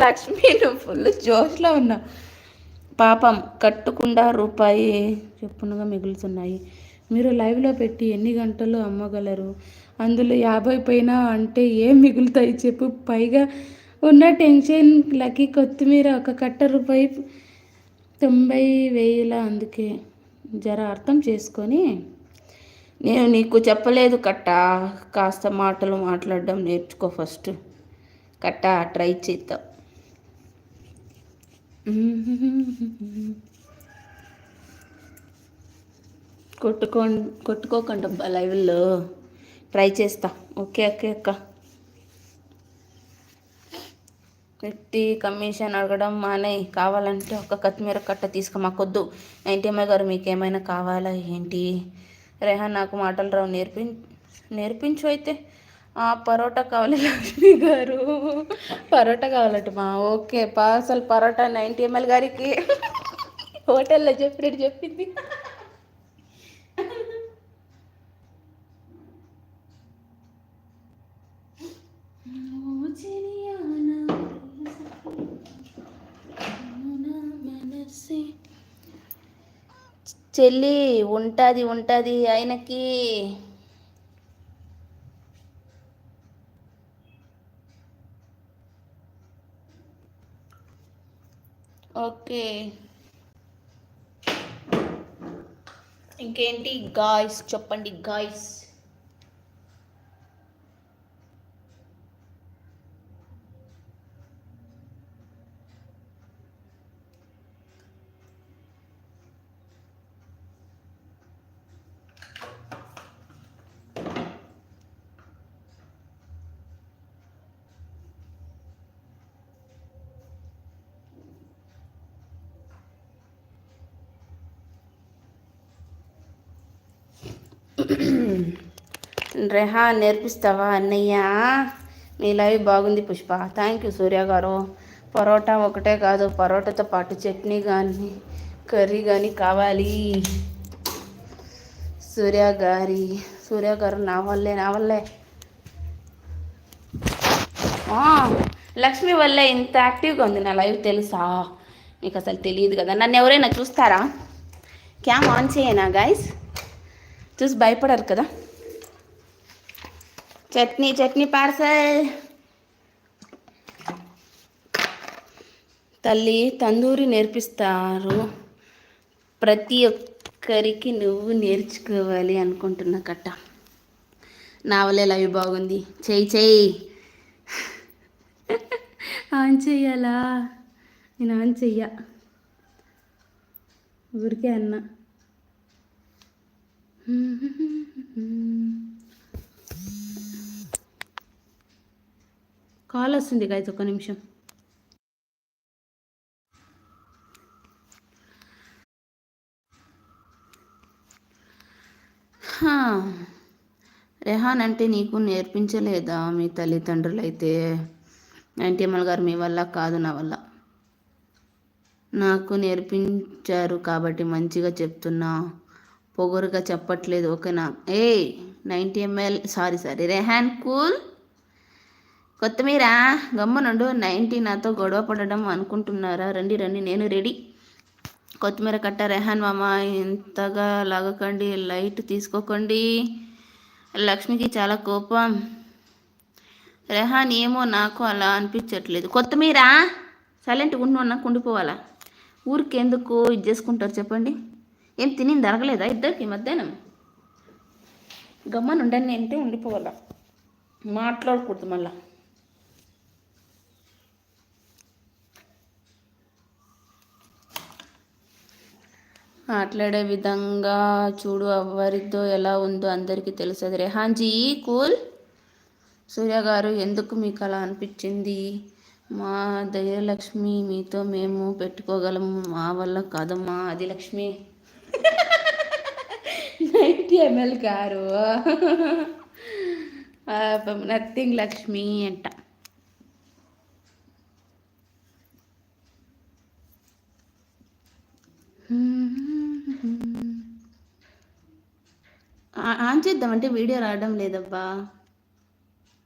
లక్ష్మి నువ్వు ఫుల్ జోష్లో ఉన్నా. పాపం కట్టుకుండా రూపాయి చెప్పునుగా మిగులుతున్నాయి. మీరు లైవ్లో పెట్టి ఎన్ని గంటలు అమ్మగలరు? అందులో 50 పైన అంటే ఏం మిగులుతాయి చెప్పు? పైగా ఉన్న టెన్షన్లకి కొత్తిమీర ఒక కట్ట రూపాయి 90,000. అందుకే జర అర్థం చేసుకొని. నేను నీకు చెప్పలేదు కట్ట, కాస్త మాటలు మాట్లాడడం నేర్చుకో ఫస్ట్. కట్ట ట్రై చేద్దాం. కొట్టుకో కొట్టుకోకండి అబ్బా లైవ్లో. ట్రై చేస్తా. ఓకే ఓకే అక్క. పెట్టి కమిషన్ అడగడం మానే. కావాలంటే ఒక కొత్తిమీర కట్ట తీసుకో. మాకొద్దు. 90 గారు మీకు ఏమైనా కావాలా ఏంటి? రెహాన్ నాకు మాటలు రావు, నేర్పించు అయితే. పరోటా కావాలి లక్ష్మి గారు. పరోటా కావాలట మా. ఓకే పార్సల్ పరోటా 90 ml గారికి. హోటల్లో చెప్పినట్టు చెప్పింది. చెల్లి ఉంటుంది ఆయనకి. ఓకే ఇంకేంటి గాయ్స్ చెప్పండి గాయ్స్. రెహా నేర్పిస్తావా అన్నయ్య? మీ లైవ్ బాగుంది పుష్ప. థ్యాంక్ యూ సూర్య గారు. పరోటా ఒకటే కాదు, పరోటాతో పాటు చట్నీ కానీ కర్రీ కానీ కావాలి. సూర్య గారు నా వల్లే లక్ష్మి వల్లే ఇంత యాక్టివ్గా ఉంది నా లైవ్, తెలుసా? మీకు అసలు తెలియదు కదా. నన్ను ఎవరైనా చూస్తారా? క్యామ్ ఆన్ చేయనా గైస్? చూసి భయపడరు కదా. చట్నీ పార్సల్. తల్లి తందూరి నేర్పిస్తారు. ప్రతి ఒక్కరికి నువ్వు నేర్చుకోవాలి అనుకుంటున్నా కట్ట. నా వల్లే లైవ్ బాగుంది. చెయ్యి ఆన్ చెయ్యాలా? నేను ఆన్ చెయ్య, ఊరికే అన్నా. కాల్ వస్తుంది గాయస్, ఒక్క నిమిషం. రెహాన్ అంటే నీకు నేర్పించలేదా మీ తల్లిదండ్రులు? అయితే 90 ml గారు మీ వల్ల కాదు, నా వల్ల. నాకు నేర్పించారు కాబట్టి మంచిగా చెప్తున్నా, పొగరుగా చెప్పట్లేదు ఓకేనా? 90 ml సారీ రెహాన్ కూల్. కొత్తిమీర గమ్మునుండు. 90 నాతో గొడవ పడడం అనుకుంటున్నారా? రండి నేను రెడీ. కొత్తిమీర కట్ట. రెహాన్ మామ ఇంతగా లాగకండి, లైట్ తీసుకోకండి. లక్ష్మికి చాలా కోపం. రెహాన్ ఏమో నాకు అలా అనిపించట్లేదు. కొత్తిమీర సైలెంట్గా ఉన్న కుండిపోవాలా? ఊరికి ఎందుకు ఇది చేసుకుంటారు చెప్పండి? ఏం తినింది అరగలేదా ఇద్దరికి మధ్యాహ్నం? గమ్మని ఉండండి అంటే ఉండిపోవాలా, మాట్లాడకూడదు మళ్ళా. మాట్లాడే విధంగా చూడు, ఎవరితో ఎలా ఉందో అందరికీ తెలుస్తుంది. రెహాన్జీ కూల్. సూర్య గారు ఎందుకు మీకు అలా అనిపించింది? మా ధైర్యలక్ష్మి, మీతో మేము పెట్టుకోగలము, మా వల్ల కాదమ్మా. అది లక్ష్మి 90 ml గారు. నథింగ్ లక్ష్మి అంట. ఆన్ చేద్దామంటే వీడియో రావడం లేదబ్బా.